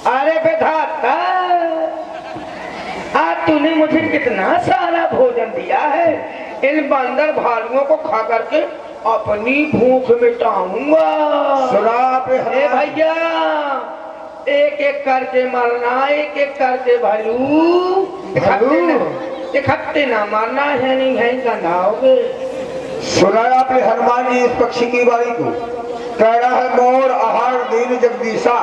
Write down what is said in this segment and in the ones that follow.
अरे बेधाता, आज तूने मुझे कितना सारा भोजन दिया है। इन बंदर भालुओं को खा करके अपनी भूख मिटाऊंगा। ए भैया, एक एक करके मरना, एक एक करके भालू इकट्ठे ना मरना है, नहीं है गंधाओगे। सुना आपने हनुमान जी इस पक्षी की बारी को कह रहा है, मोर आहार दीन जगदीशा।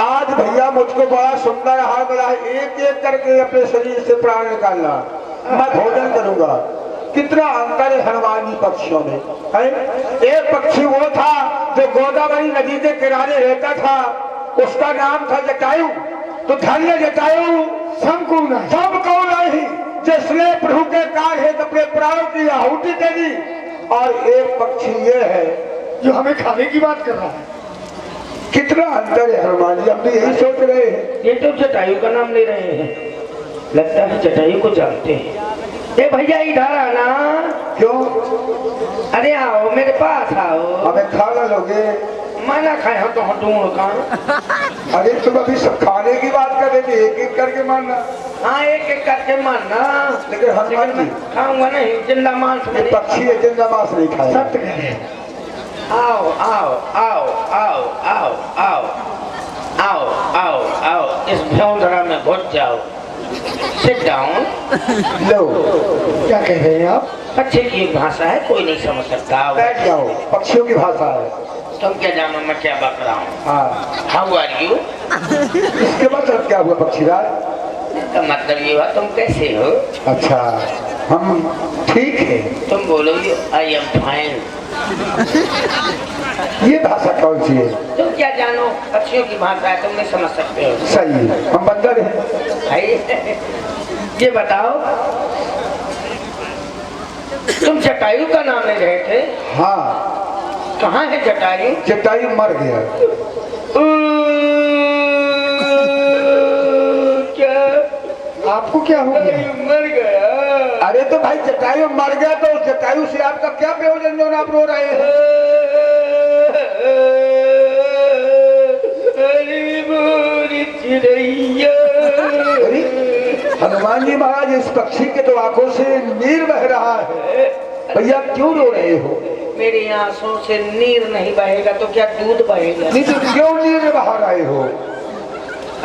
आज भैया मुझको बड़ा सुंदर आहार मिला है, एक एक करके अपने शरीर से प्राण निकालना, मैं भोजन करूंगा। कितना अंतर है हनुमान जी पक्षियों में है। एक पक्षी वो था जो गोदावरी नदी के किनारे रहता था, उसका नाम था जटायु। तो धन्य जटायु सबको नहीं, जिसने प्रभु के कार्य है अपने प्राणों की आहुति दे दी। और एक पक्षी ये है जो हमें खाने की बात कर रहा है। कितना अंतर है हनुमान जी, हम तो यही सोच रहे हैं। ये तो जटायु का नाम ले रहे हैं, लगता है जटायु को जानते हैं। ए भैया इधर आना। क्यों? अरे आओ मेरे पास आओ। हमें खाना लोगे? मैं खाए हम तो ढूंढ का। अरे तुम अभी सब खाने की बात कर रहे थे, एक एक करके मारना। हाँ एक एक करके मारना, लेकिन हनुमान जी खाऊंगा नहीं, जिंदा मांस नहीं। पक्षी है, जिंदा मांस नहीं खाए। सत्य कह रहे। आओ आओ आओ आओ आओ आओ आओ आओ आओ, इस भौंदड़ा में घुस जाओ। Sit down. लो, क्या कह रहे हैं आप? पक्षी की एक भाषा है, कोई नहीं समझ सकता। बैठ जाओ, पक्षियों की भाषा है। तुम क्या जानो मैं क्या बक रहा हूँ? हाँ, हाउ आर यू? इसके मतलब क्या हुआ पक्षीराज? तो मतलब ये हुआ तुम कैसे हो? अच्छा, हम ठीक है। तुम बोलोगे आई एम फाइन। ये भाषा कौन सी है? तुम क्या जानो, पक्षियों की भाषा है, तुम नहीं समझ सकते हो। सही है, हम बंदर हैं। भाई ये बताओ, तुम जटायु का नाम ले रहे थे? हाँ। कहाँ है जटायु? जटायु मर गया। क्या आपको क्या हो गया? मर गया। अरे तो भाई जटायु मर गया, तो जटायु से आपका क्या प्रयोजन जो आप रो रहे हैं? हनुमान जी महाराज, इस पक्षी के तो आंखों से नीर बह रहा है, भैया क्यों रो रहे हो? मेरी आंसू से नीर नहीं बहेगा तो क्या दूध बहेगा? नहीं तो क्यों नीर बहा रहे हो?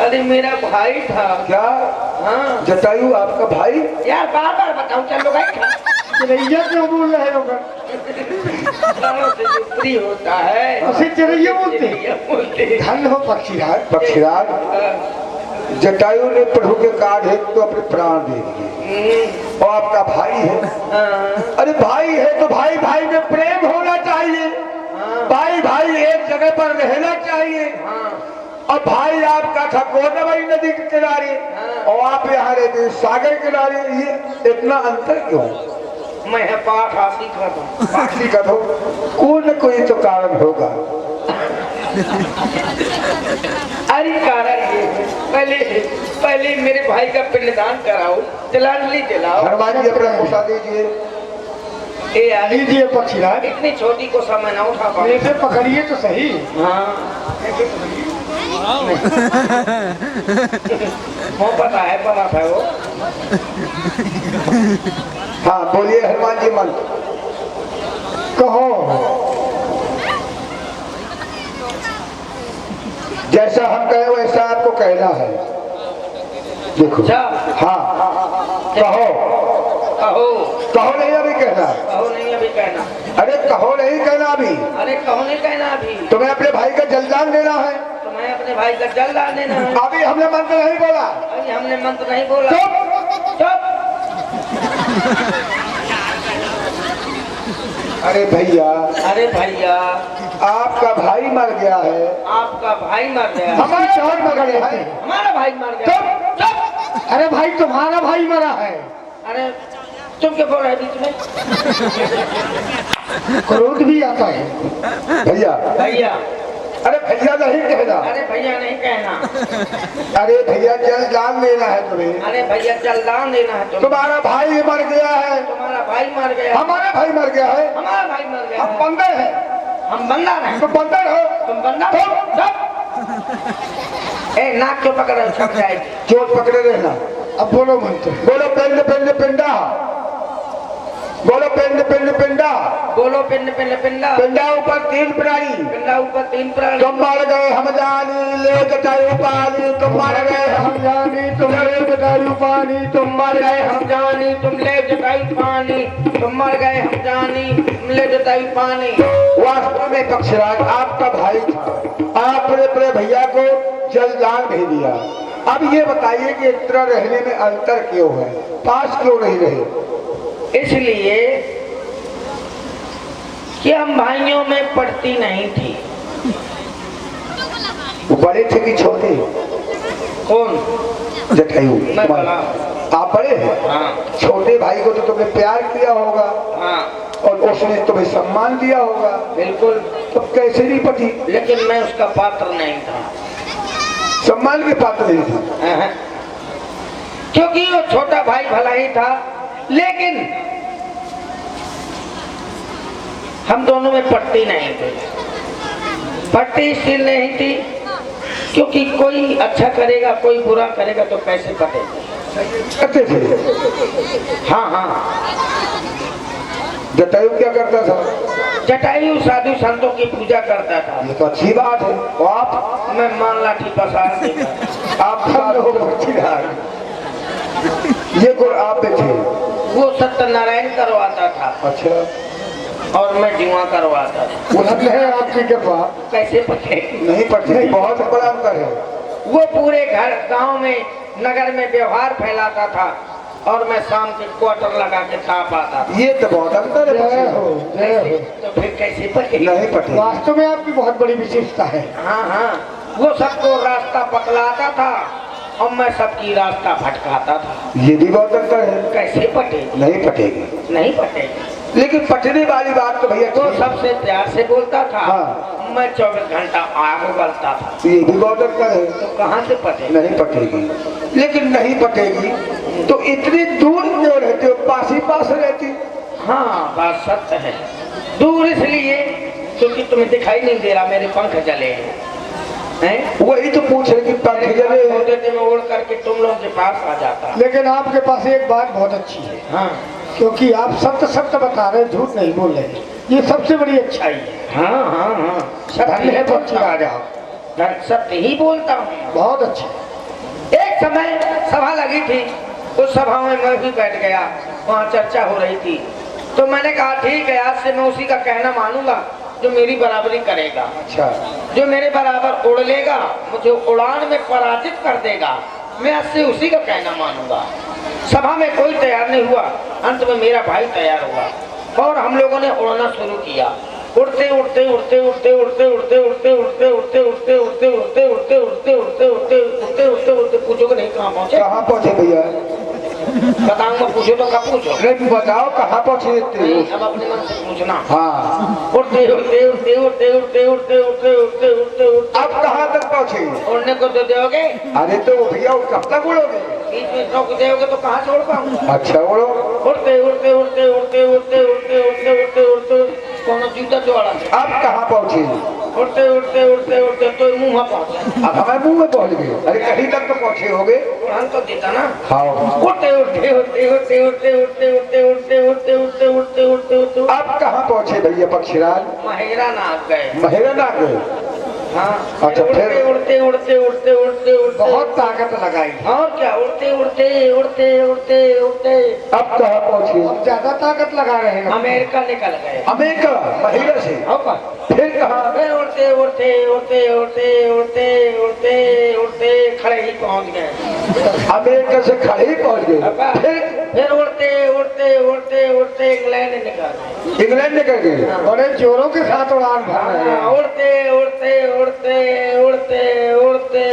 अरे मेरा भाई था। क्या? हाँ जटायु आपका भाई? यार बार बार बताऊं, चलो भाई चिड़ैया क्यों बोल रहे हो? फ्री होता है उसे चिड़ैया बोलते। धन हो पक्षीराज। पक्षीराज, जटायु ने प्रभु के कार्य हेतु तो अपने प्राण दे दिए, और आपका भाई है। अरे भाई है तो भाई भाई में प्रेम होना चाहिए। भाई भाई एक जगह पर रहना चाहिए। और भाई आपका था गोदावरी नदी के किनारे, और आप यहाँ रहते सागर किनारे। ये इतना अंतर क्यों? मैं पाठ सीख रहा था। पाठ सीखा तो कोई न कोई तो कारण होगा। अरे कारण ये है, पहले मेरे भाई का पिंडदान कराओ, तिलांजलि दिलाओ। हनुमान जी अपना कोसा दीजिए। ए यार लीजिए पक्षीराज। इतनी छोटी को समय ना उठा पाओ। ऐसे पकड़िए तो सही। वो पता है, पता है वो। हाँ बोलिए हनुमान जी मन कहो। जैसा हम कहे वैसा आपको कहना है। देखो। हाँ कहो। कहो। कहो नहीं अभी कहना। कहो नहीं अभी कहना। अरे कहो नहीं कहना अभी। अरे कहो नहीं कहना अभी। तुम्हें अपने भाई का जलदान देना है। तुम्हें अपने भाई का जलदान देना है। अभी हमने मंत्र नहीं बोला। अभी हमने मंत्र नहीं बोला। चुप। अरे भैया। अरे भैया, आपका भाई मर गया है। आपका भाई मर गया। हमारा भाई मर गया है। हमारा भाई मर गया। चुप। अरे भाई तुम्हारा भाई मरा है। अरे तुम क्या बोल रहे बीच में? क्रोध भी आता है। भैया। भैया। अरे भैया नहीं कहना। अरे भैया नहीं कहना। अरे भैया जलदान देना है तुम्हें। अरे भैया जलदान देना है तुम्हें। तुम्हारा भाई मर गया है। तुम्हारा भाई मर गया। हमारा भाई मर गया है। हमारा भाई मर गया। हम बंदे हैं। हम बंदर हैं। तो बंदर हो। तुम बंदर हो? चुप। ए नाक क्यों पकड़ रहे हो? छप जाएगी। चोट पकड़े रहना। अब बोलो मंत्र। बोलो पिंड पिंड पिंडा। बोलो पिंड पिंड पिंडा। बोलो पिंड पिंड पिंडा। पिंडा ऊपर 3 प्राणी। पिंडा ऊपर 3 प्राणी। तुम मर गए हम जानी ले जटायु पानी। तुम मर गए हम जानी तुम ले जटायु पानी। तुम मर गए हम जानी तुम ले जटायु पानी। तुम मर गए हम जानी तुम ले जटायु पानी। वास्तव में पक्षराज आपका भाई था। आपने अपने भैया को जलदान भेज दिया। अब ये बताइए कि इतना रहने में अंतर क्यों है? पास क्यों नहीं रहे? इसलिए कि हम भाइयों में पड़ती नहीं थी। वो बड़े थे कि छोटे? कौन? जटायु। मैं बड़ा। आप बड़े हैं? हाँ। छोटे भाई को तो तुमने प्यार किया होगा। हाँ। और उसने तुम्हें सम्मान दिया होगा। बिल्कुल। तो कैसे नहीं पटी? लेकिन मैं उसका पात्र नहीं था। सम्मान के पात्र नहीं थे? क्योंकि वो छोटा भाई भला ही था, लेकिन हम दोनों में पट्टी नहीं थी। पट्टी इसलिए नहीं थी क्योंकि कोई अच्छा करेगा कोई बुरा करेगा तो कैसे पटेगा। करते थे? हाँ हाँ। जटायु क्या करता था? जटायु साधु संतों की पूजा करता था। ये तो अच्छी बात है। और आप? मैं मान लाठी पसार देता। आप साधु ये गुण आप में थे? वो सत्यनारायण करवाता था। अच्छा। और मैं जुआ करवाता था। उलट है आपकी कृपा। कैसे पटे? नहीं पड़ती। बहुत बड़ा अंतर है। वो पूरे घर गांव में नगर में व्यवहार फैलाता था और मैं शाम के क्वार्टर लगा के ताप आता था। ये तो बहुत अंतर है। तो फिर कैसे पटे? नहीं पटे। वास्तव में आपकी बहुत बड़ी विशेषता है। हाँ हाँ। वो सबको रास्ता पकड़ाता था और मैं सबकी रास्ता भटकाता था। ये भी बहुत अंतर है। कैसे पटेगी? नहीं पटेगी। नहीं पटेगी। लेकिन पटने वाली बात तो भैया वो ठीक है। सबसे प्यार से बोलता था। हाँ। मैं 24 घंटा आग उगलता था। ये भी बहुत अंतर है। तो कहाँ से पटेगी? नहीं पटेगी। लेकिन नहीं पटेगी तो इतनी दूर क्यों रहते हो? पास ही पास रहती। हाँ बात सत्य है। दूर इसलिए क्योंकि तुम्हें दिखाई नहीं दे रहा, मेरे पंख जले हैं। वही तो पूछ रहे कि पंख जले हैं। होते थे मैं उड़ करके तुम लोगों के पास आ जाता। लेकिन आपके पास एक बात बहुत अच्छी है। हाँ क्योंकि आप सत्य सत्य बता रहे, झूठ नहीं बोल रहे। ये सबसे बड़ी अच्छाई है। हाँ हाँ हाँ। धन्य है पक्षी राजा। सत्य ही बोलता हूँ। बहुत अच्छा। एक समय सभा लगी थी, उस सभा में मैं भी बैठ गया। वहाँ चर्चा हो रही थी तो मैंने कहा ठीक है, आज से मैं उसी का कहना मानूंगा जो मेरी बराबरी करेगा। अच्छा। जो मेरे बराबर उड़ लेगा, मुझे उड़ान में पराजित कर देगा, मैं आज से उसी का कहना मानूंगा। सभा में कोई तैयार नहीं हुआ। अंत में मेरा भाई तैयार हुआ और हम लोगों ने उड़ना शुरू किया। उड़ते उड़ते उड़ते उड़ते उड़ते उड़ते उड़ते उड़ते उड़ते उड़ते उड़ते उड़ते उड़ते उड़ते उड़ते उड़ते उड़ते उड़ते उड़ते पूछोगे नहीं कहाँ पहुँचे? कहाँ पहुँचे भैया? बताऊंगा। पूछो तो कब पूछो? नहीं बताओ कहाँ पहुँचे? नहीं, अब अपने मन से पूछना। हाँ। उड़ते उड़ते उड़ते उड़ते उड़ते उड़ते उड़ते उड़ते उड़ते उड़ते अब कहाँ तक पहुँचे? उड़ने को तो दोगे? अरे तो भैया कब तक उड़ोगे? बीच में रोक दोगे तो कहाँ छोड़ पाऊंगा? अच्छा उड़ो। उड़ते उड़ते उड़ते उड़ते उड़ते उड़ते उड़ते उड़ते उड़ते कौन जूता जोड़ा? अब कहाँ पहुँचे? उड़ते उड़ते उड़ते उड़ते तो मुँह पहुँचे। अब हमारे मुंह में पहुँच गए। अरे कहीं तक तो पहुँचे होगे। उड़ान तो देता ना। हाँ। उड़ते उड़ते उड़ते उड़ते उड़ते उड़ते उड़ते उड़ते उड़ते उड़ते उड़ते उड़ते उड़ते अब कहाँ पहुँचे भैया पक्षीराज? माहेरा नाग गए। महिरन आ गए। हाँ। अच्छा, उड़ते फिर? उड़ते उड़ते उड़ते उड़ते उड़ते बहुत ताकत लगाई। और क्या उड़ते उड़ते उड़ते उड़ते उड़ते अब कहाँ पहुँचे? अब ज्यादा ताकत लगा रहे हैं। अमेरिका निकल गए। अमेरिका महिला से। होगा। फिर कहाँ? फिर उड़ते उड़ते उड़ते उड़ते उड़ते उड़ते उड़ते खड़े ही पहुंच गए। अमेरिका से खड़े ही पहुँच गए। फिर उड़ते उड़ते उड़ते उड़ते इंग्लैंड निकल गए। इंग्लैंड निकल गए। बड़े जोरों के साथ उड़ान भर रहे हैं। उड़ते उड़ते उड़ते उड़ते उड़ते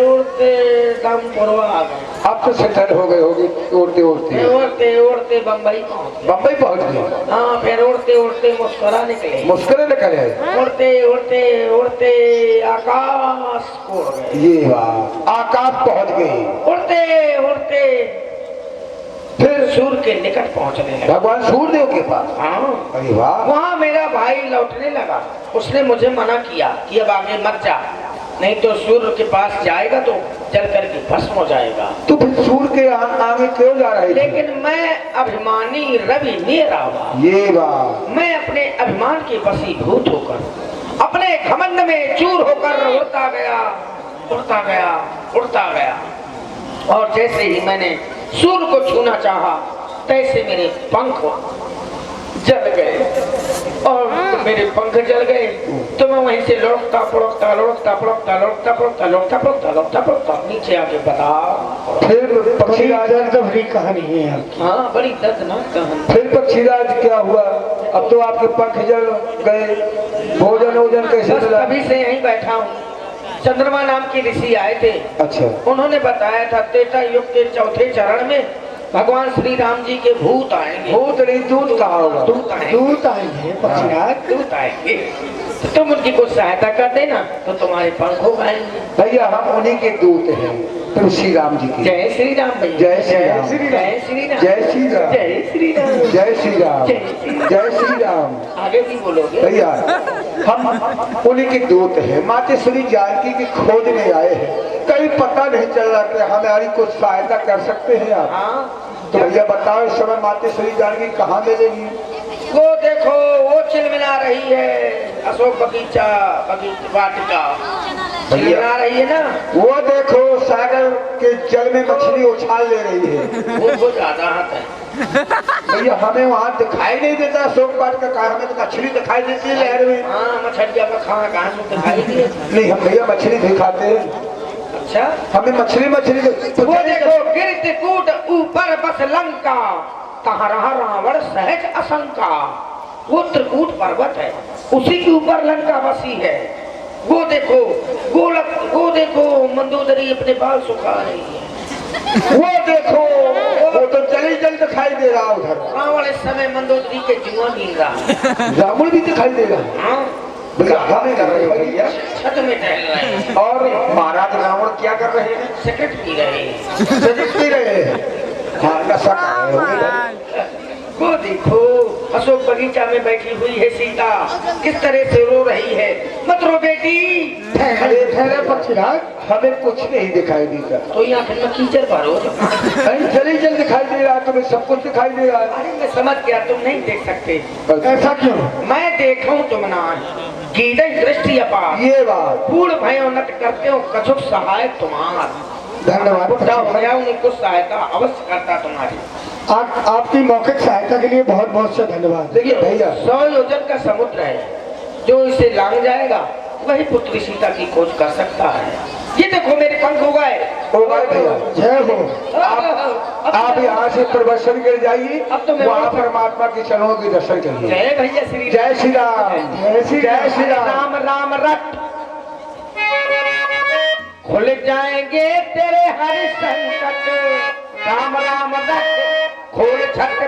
उड़ते दम पुरवा आ गए। अब तो सेटल हो गए होगी उड़ते उड़ते। उड़ते उड़ते बम्बई पहुंच गए। बम्बई पहुँच गए। हाँ। फिर उड़ते उड़ते मुस्कुरा निकले। मुस्कुरे निकल आए। उड़ते उड़ते उड़ते आकाश को उड़ गए। ये वाह आकाश पहुँच गए। उड़ते उड़ते फिर सूर्य के निकट पहुंचने लगा। भगवान सूर्यदेव के पास। हाँ, अरे वाह। वहाँ मेरा भाई लौटने लगा। उसने मुझे मना किया कि अब आगे मत जा, नहीं तो सूर्य के पास जाएगा तो जल करके भस्म हो जाएगा। तो फिर सूर्य के आगे क्यों जा रहे थे? लेकिन मैं अभिमानी रवि मेरा हुआ, ये बात। मैं अपने अभिमान के वशीभूत होकर अपने घमंड में चूर होकर उड़ता गया, उड़ता गया, उड़ता गया। और जैसे ही मैंने सूर्य को छूना चाहा, तैसे मेरे पंख जल गए। और मेरे पंख जल गए तो मैं वहीं से लुढ़कता पुढ़कता लुढ़कता पुढ़कता लुढ़कता पुढ़कता लुढ़कता पुढ़कता लुढ़कता पुढ़कता नीचे आके बता। फिर पक्षीराज, दर्द कहानी है आपकी। हाँ, बड़ी दर्दनाक कहानी। फिर पक्षीराज क्या हुआ? अब तो आपके पंख जल गए, भोजन वोजन कैसे बस मिला? तभी से यहीं बैठा हूँ। चंद्रमा नाम के ऋषि आए थे। अच्छा। उन्होंने बताया था त्रेता युग के चौथे चरण में भगवान श्री राम जी के भूत आएंगे। भूत नहीं, दूत कहा होगा। दूत आएंगे, दूत आएंगे पक्षीराज। दूत आएंगे। तो तुम उनकी कुछ सहायता कर देना तो तुम्हारे पंख हो पाएंगे। भैया हम उन्हीं के दूत हैं, तुलसी राम जी की। जय श्री राम भैया। जय श्री राम। जय श्री राम। जय श्री राम। जय श्री राम। जय श्री राम। जय श्री राम। जय श्री राम। आगे भी बोलोगे? भैया हम उन्हीं के दूत हैं, मातेश्वरी जानकी की खोज में आए हैं। कहीं पता नहीं चल रहा कि हमारी कुछ सहायता कर सकते हैं आप? हाँ, तो भैया बताओ इस समय मातेश्वरी जानकी कहाँ मिलेगी? वो देखो, वो चिलमिला रही है अशोक बगीचा वाटिका चिलमिला रही है ना। वो देखो सागर के जल में मछली उछाल ले रही है। वो ज्यादा हाथ है। भैया हमें वहाँ दिखाई नहीं देता अशोक वाटिका का, हमें तो मछली दिखाई देती है लहर में। हाँ, मछलिया का खाना कहाँ से दिखाई दिए? नहीं हम भैया मछली दिखाते हैं। अच्छा, हमें मछली वो देखो गिरते कूट ऊपर बस लंका, कहाँ रहा रावण सहज असंका। वो त्रिकूट पर्वत है, उसी के ऊपर लंका बसी है। वो देखो गोलक, वो देखो मंदोदरी अपने बाल सुखा रही है। वो देखो वो तो जल ही जल दिखाई दे रहा उधर। रावण इस समय मंदोदरी के जुआ नील रहा है। रावण भी दिखाई दे रहा है। हाँ, भैया हमें कर रहे हो भैया। छत में टहल रहे हैं और महाराज रावण क्या कर रहे हैं? सिगरेट पी रहे हैं। सजित पी रहे हैं। हाँ नशा कर रहे होंगे। वो देखो अशोक बगीचा में बैठी हुई है सीता, किस तरह से रो रही है। मत रो बेटी। अरे ठहरे पक्षीराज, हमें कुछ नहीं दिखाई देता। तो यहाँ फिर मैं कीचड़ भरो। कहीं जल ही जल दिखाई दे रहा है, तुम्हें सब कुछ दिखाई दे रहा है। अरे मैं समझ गया, तुम नहीं देख सकते। ऐसा क्यों? मैं देखूं तुम ना, कीड़े दृष्टि अपार, ये बात। पूर्ण भयोन्नत करते हो कछुक सहाय तुम्हार। धन्यवाद भैया उन्हें कुछ सहायता अवश्य करता तुम्हारी। आपकी मौखिक सहायता के लिए बहुत बहुत से धन्यवाद। देखिए भैया 100 योजन का समुद्र है, जो इसे लांग जाएगा वही पुत्री सीता की खोज कर सकता है। ये देखो मेरे पंख हो गए। भैया। जय हो। आप यहाँ से प्रदर्शन कर जाइए, अब तो मैं वहाँ परमात्मा के चरणों के दर्शन करिए। जय भैया श्री जय श्री राम। जय श्री जय श्री राम। राम राम रट खुल जाएंगे तेरे हर संकट। राम राम रट खोल छट